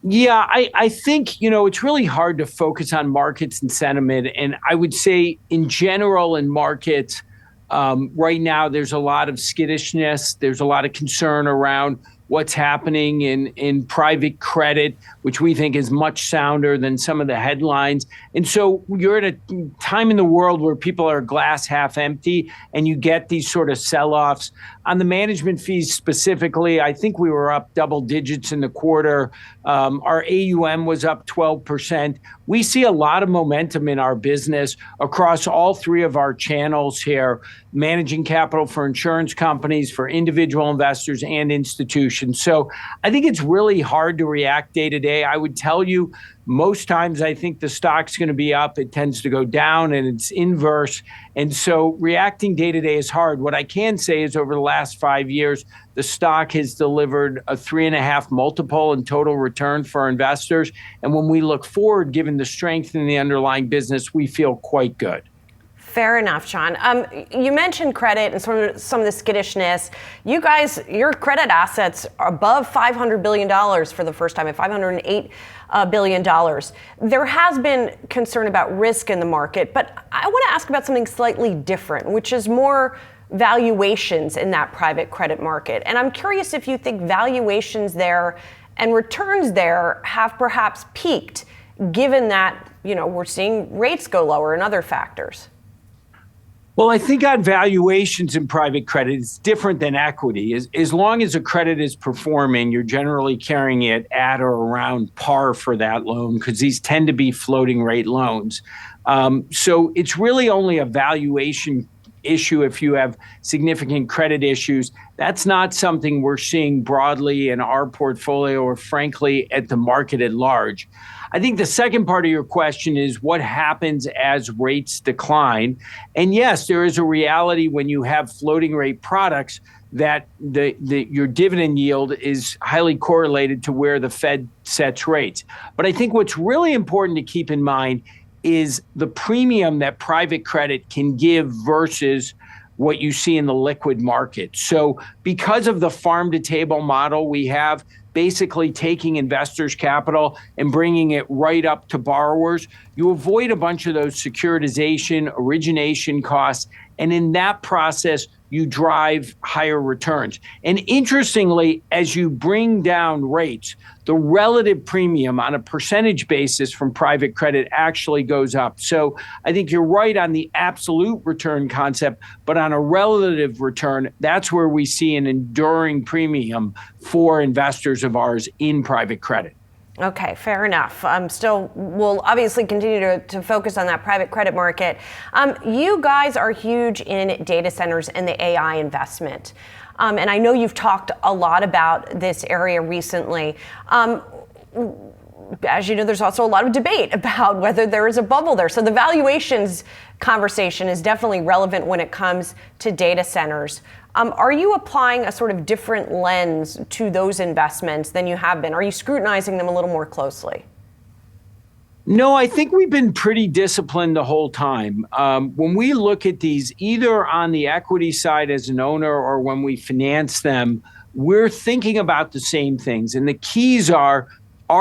Yeah, I think, it's really hard to focus on markets and sentiment. And I would say in general in markets, right now, there's a lot of skittishness. There's a lot of concern around what's happening in private credit, which we think is much sounder than some of the headlines. And so you're at a time in the world where people are glass half empty, and you get these sort of sell-offs. On the management fees specifically, I think we were up double digits in the quarter. Our AUM was up 12%. We see a lot of momentum in our business across all three of our channels here, managing capital for insurance companies, for individual investors, and institutions. So I think it's really hard to react day to day. I would tell you, most times I think the stock's going to be up. It tends to go down, and it's inverse. And so reacting day to day is hard. What I can say is over the last 5 years, the stock has delivered a 3.5 multiple in total return for our investors. And when we look forward, given the strength in the underlying business, we feel quite good. Fair enough, Sean. You mentioned credit and some of the skittishness. You guys, your credit assets are above $500 billion for the first time at $508 billion. There has been concern about risk in the market, but I want to ask about something slightly different, which is more valuations in that private credit market. And I'm curious if you think valuations there and returns there have perhaps peaked, given that, we're seeing rates go lower and other factors. Well, I think on valuations in private credit, it's different than equity. As long as a credit is performing, you're generally carrying it at or around par for that loan, because these tend to be floating rate loans. So it's really only a valuation issue if you have significant credit issues. That's not something we're seeing broadly in our portfolio or frankly at the market at large. I think the second part of your question is what happens as rates decline. And yes, there is a reality when you have floating rate products that your dividend yield is highly correlated to where the Fed sets rates. But I think what's really important to keep in mind is the premium that private credit can give versus what you see in the liquid market. So because of the farm to table model we have, basically taking investors' capital and bringing it right up to borrowers, you avoid a bunch of those securitization, origination costs, and in that process, you drive higher returns. And interestingly, as you bring down rates, the relative premium on a percentage basis from private credit actually goes up. So I think you're right on the absolute return concept, but on a relative return, that's where we see an enduring premium for investors of ours in private credit. Okay, fair enough. We'll obviously continue to focus on that private credit market. You guys are huge in data centers and the AI investment. And I know you've talked a lot about this area recently. As you know, there's also a lot of debate about whether there is a bubble there. So the valuations conversation is definitely relevant when it comes to data centers. Are you applying a sort of different lens to those investments than you have been? Are you scrutinizing them a little more closely? No, I think we've been pretty disciplined the whole time. When we look at these, either on the equity side as an owner or when we finance them, we're thinking about the same things. And the keys are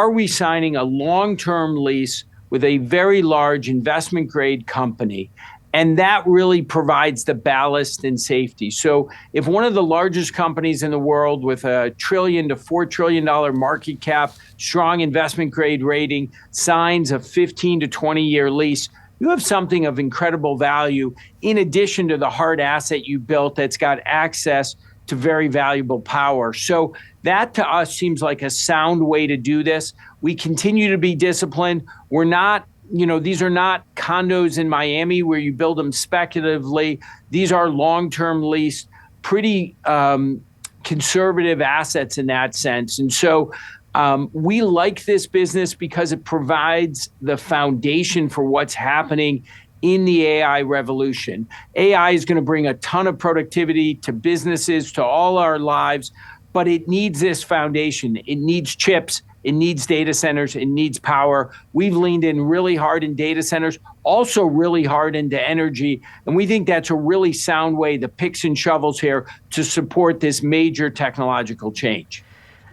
we signing a long-term lease with a very large investment grade company? And that really provides the ballast and safety. So if one of the largest companies in the world with a $1 trillion to $4 trillion market cap, strong investment grade rating, signs a 15 to 20-year lease, you have something of incredible value in addition to the hard asset you built that's got access to very valuable power. So that to us seems like a sound way to do this. We continue to be disciplined. We're not, these are not condos in Miami where you build them speculatively. These are long-term leased, pretty conservative assets in that sense. And so we like this business because it provides the foundation for what's happening in the AI revolution. AI is going to bring a ton of productivity to businesses, to all our lives, but it needs this foundation. It needs chips. It needs data centers. It needs power. We've leaned in really hard in data centers, also really hard into energy. And we think that's a really sound way, the picks and shovels here, to support this major technological change.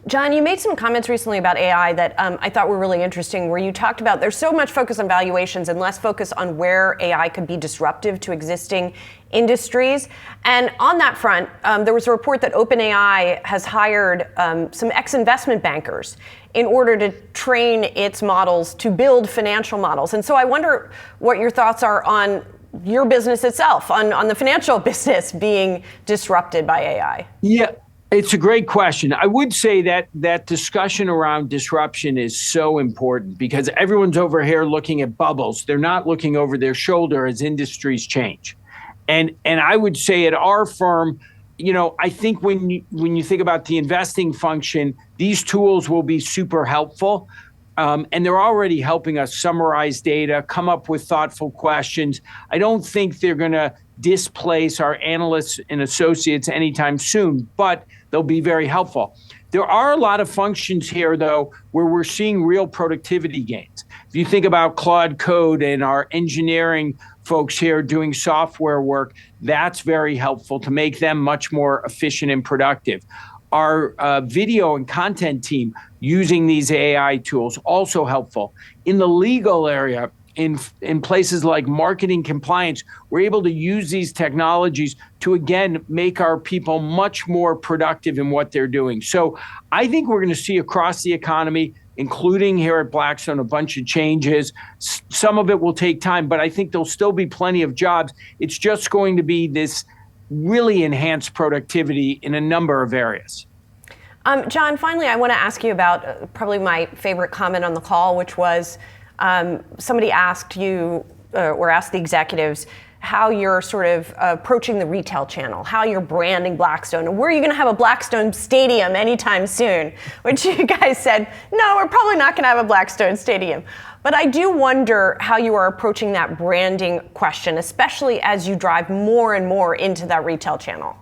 John, you made some comments recently about AI that I thought were really interesting, where you talked about there's so much focus on valuations and less focus on where AI could be disruptive to existing industries. And on that front, there was a report that OpenAI has hired some ex-investment bankers in order to train its models to build financial models. And so I wonder what your thoughts are on your business itself, on the financial business being disrupted by AI. Yeah. It's a great question. I would say that discussion around disruption is so important because everyone's over here looking at bubbles. They're not looking over their shoulder as industries change. And I would say at our firm, I think when you think about the investing function, these tools will be super helpful. And they're already helping us summarize data, come up with thoughtful questions. I don't think they're going to displace our analysts and associates anytime soon, but they'll be very helpful. There are a lot of functions here, though, where we're seeing real productivity gains. If you think about Claude Code and our engineering folks here doing software work, that's very helpful to make them much more efficient and productive. Our video and content team using these AI tools, also helpful. In the legal area, in places like marketing compliance, we're able to use these technologies to, again, make our people much more productive in what they're doing. So I think we're going to see across the economy, including here at Blackstone, a bunch of changes. Some of it will take time, but I think there'll still be plenty of jobs. It's just going to be this really enhanced productivity in a number of areas. John, finally, I want to ask you about probably my favorite comment on the call, which was somebody asked you or asked the executives how you're sort of approaching the retail channel, how you're branding Blackstone, and were you going to have a Blackstone stadium anytime soon? Which you guys said, no, we're probably not going to have a Blackstone stadium. But I do wonder how you are approaching that branding question, especially as you drive more and more into that retail channel.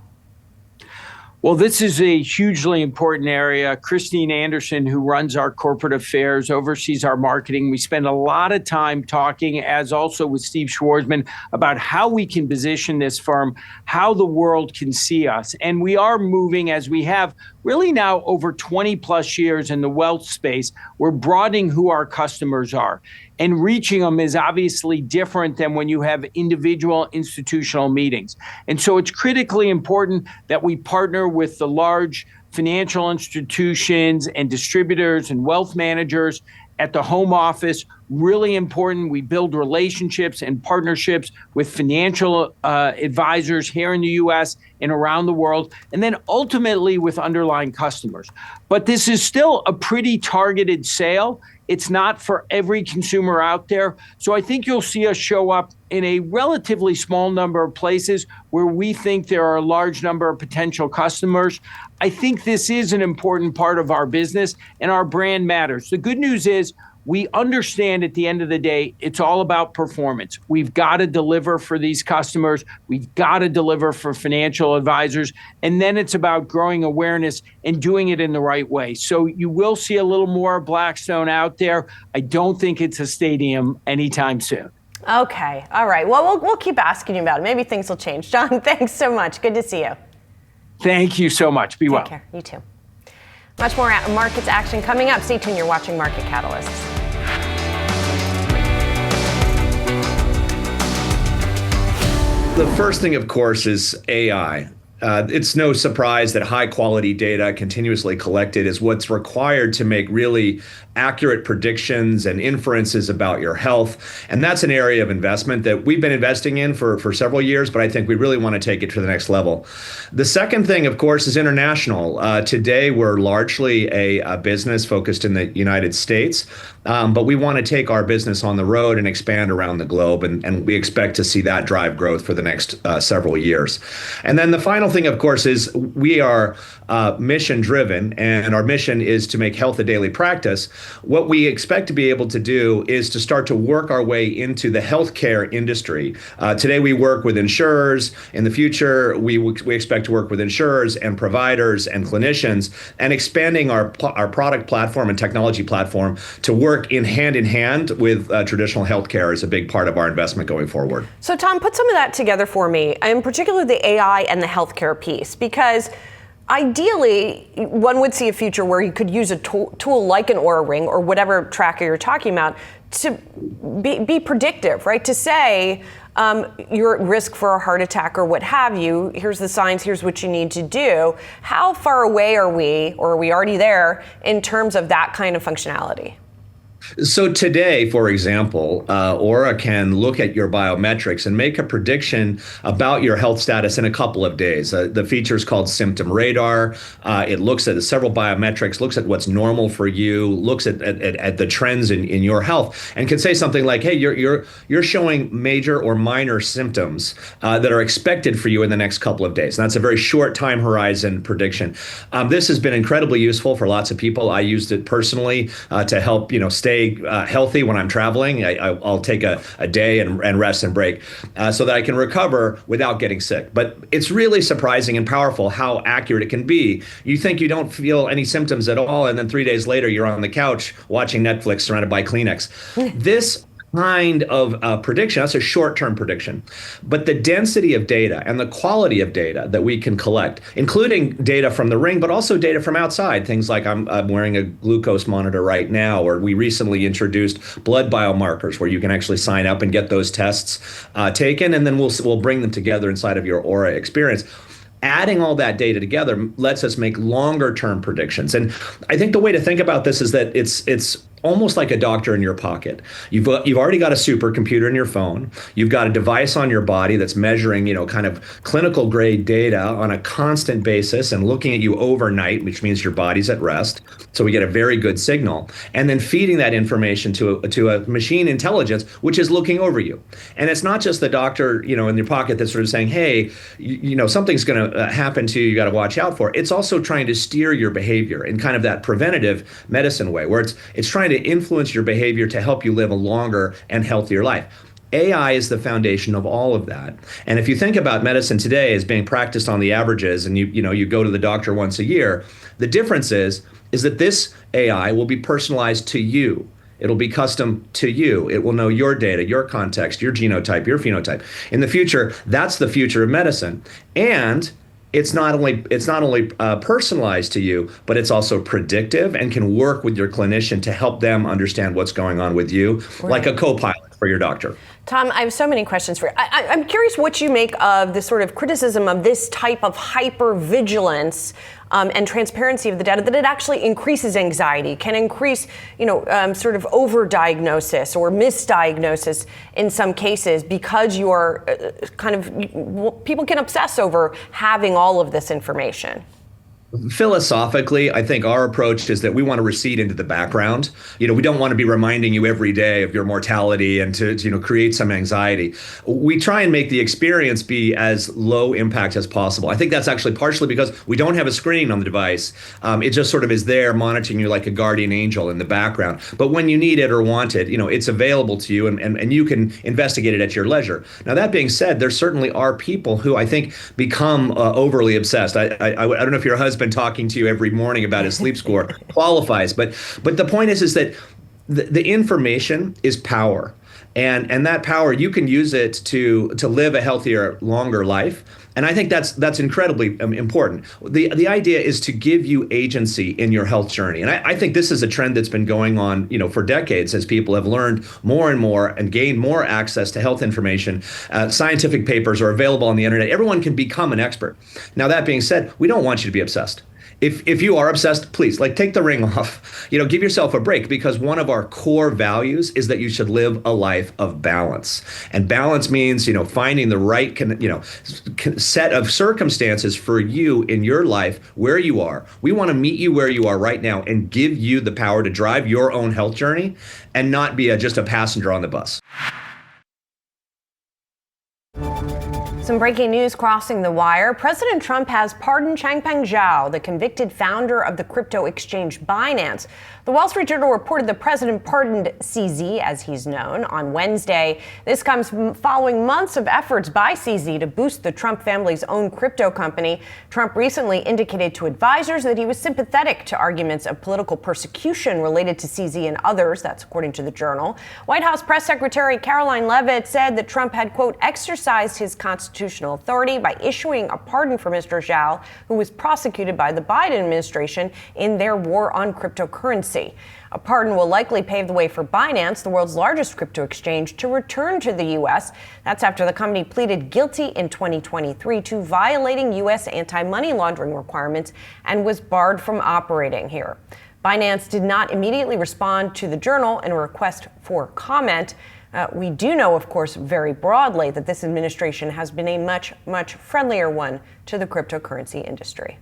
Well, this is a hugely important area. Christine Anderson, who runs our corporate affairs, oversees our marketing. We spend a lot of time talking, as also with Steve Schwarzman, about how we can position this firm, how the world can see us. And we are moving, as we have really now over 20 plus years in the wealth space, we're broadening who our customers are. And reaching them is obviously different than when you have individual institutional meetings. And so it's critically important that we partner with the large financial institutions and distributors and wealth managers at the home office. Really important. We build relationships and partnerships with financial advisors here in the US and around the world, and then ultimately with underlying customers. But this is still a pretty targeted sale. It's not for every consumer out there. So I think you'll see us show up in a relatively small number of places where we think there are a large number of potential customers. I think this is an important part of our business, and our brand matters. The good news is we understand at the end of the day, it's all about performance. We've got to deliver for these customers. We've got to deliver for financial advisors. And then it's about growing awareness and doing it in the right way. So you will see a little more Blackstone out there. I don't think it's a stadium anytime soon. Okay. All right. Well, we'll keep asking you about it. Maybe things will change. John, thanks so much. Good to see you. Thank you so much. Be well. Take care. You too. Much more markets action coming up. Stay tuned. You're watching Market Catalysts. The first thing, of course, is AI. It's no surprise that high quality data continuously collected is what's required to make really accurate predictions and inferences about your health. And that's an area of investment that we've been investing in for several years, but I think we really want to take it to the next level. The second thing, of course, is international. Today, we're largely a business focused in the United States, but we want to take our business on the road and expand around the globe, and we expect to see that drive growth for the next several years. And then the final thing, of course, is we are mission driven, and our mission is to make health a daily practice. What we expect to be able to do is to start to work our way into the healthcare industry. Today, we work with insurers. In the future, we expect to work with insurers and providers and clinicians, and expanding our product platform and technology platform to work in hand with traditional healthcare is a big part of our investment going forward. So Tom, put some of that together for me, in particular the AI and the healthcare piece, because ideally, one would see a future where you could use a tool like an Oura Ring or whatever tracker you're talking about to be predictive, right? To say you're at risk for a heart attack or what have you. Here's the signs. Here's what you need to do. How far away are we, or are we already there in terms of that kind of functionality? So today, for example, Oura can look at your biometrics and make a prediction about your health status in a couple of days. The feature is called Symptom Radar. It looks at several biometrics, looks at what's normal for you, looks at the trends in your health, and can say something like, "Hey, you're showing major or minor symptoms that are expected for you in the next couple of days." And that's a very short time horizon prediction. This has been incredibly useful for lots of people. I used it personally to help stay healthy when I'm traveling. I'll take a day and rest and break so that I can recover without getting sick. But it's really surprising and powerful how accurate it can be. You think you don't feel any symptoms at all, and then 3 days later, you're on the couch watching Netflix surrounded by Kleenex. This kind of prediction, that's a short-term prediction. But the density of data and the quality of data that we can collect, including data from the ring, but also data from outside, things like I'm wearing a glucose monitor right now, or we recently introduced blood biomarkers where you can actually sign up and get those tests taken, and then we'll bring them together inside of your Oura experience. Adding all that data together lets us make longer term predictions. And I think the way to think about this is that it's almost like a doctor in your pocket. You've already got a supercomputer in your phone. You've got a device on your body that's measuring, kind of clinical grade data on a constant basis and looking at you overnight, which means your body's at rest. So we get a very good signal, and then feeding that information to a machine intelligence, which is looking over you. And it's not just the doctor, in your pocket that's sort of saying, "Hey, something's going to happen to you. You got to watch out for." It's also trying to steer your behavior in kind of that preventative medicine way, where it's trying to influence your behavior to help you live a longer and healthier life. AI is the foundation of all of that. And if you think about medicine today as being practiced on the averages, and you go to the doctor once a year, the difference is that this AI will be personalized to you. It'll be custom to you. It will know your data, your context, your genotype, your phenotype. In the future, that's the future of medicine. And it's not only personalized to you, but it's also predictive and can work with your clinician to help them understand what's going on with you, like a co-pilot for your doctor. Tom, I have so many questions for you. I'm curious what you make of the sort of criticism of this type of hypervigilance and transparency of the data, that it actually increases anxiety, can increase, sort of overdiagnosis or misdiagnosis in some cases, because you're people can obsess over having all of this information. Philosophically, I think our approach is that we want to recede into the background. We don't want to be reminding you every day of your mortality and to create some anxiety. We try and make the experience be as low impact as possible. I think that's actually partially because we don't have a screen on the device. It just sort of is there monitoring you like a guardian angel in the background. But when you need it or want it, it's available to you, and you can investigate it at your leisure. Now, that being said, there certainly are people who I think become overly obsessed. I don't know if your husband talking to you every morning about his sleep score qualifies, but the point is that the information is power. And that power, you can use it to live a healthier, longer life. And I think that's incredibly important. The idea is to give you agency in your health journey. And I think this is a trend that's been going on, for decades as people have learned more and more and gained more access to health information. Scientific papers are available on the internet. Everyone can become an expert. Now, that being said, we don't want you to be obsessed. If you are obsessed, please, take the ring off. Give yourself a break, because one of our core values is that you should live a life of balance. And balance means, finding the right, set of circumstances for you in your life where you are. We want to meet you where you are right now and give you the power to drive your own health journey and not be just a passenger on the bus. Some breaking news crossing the wire. President Trump has pardoned Changpeng Zhao, the convicted founder of the crypto exchange Binance. The Wall Street Journal reported the president pardoned CZ, as he's known, on Wednesday. This comes following months of efforts by CZ to boost the Trump family's own crypto company. Trump recently indicated to advisors that he was sympathetic to arguments of political persecution related to CZ and others. That's according to the Journal. White House Press Secretary Caroline Leavitt said that Trump had, quote, exercised his constitutional authority by issuing a pardon for Mr. Zhao, who was prosecuted by the Biden administration in their war on cryptocurrency. A pardon will likely pave the way for Binance, the world's largest crypto exchange, to return to the U.S. That's after the company pleaded guilty in 2023 to violating U.S. anti-money laundering requirements and was barred from operating here. Binance did not immediately respond to the Journal in a request for comment. We do know, of course, very broadly that this administration has been a much, much friendlier one to the cryptocurrency industry.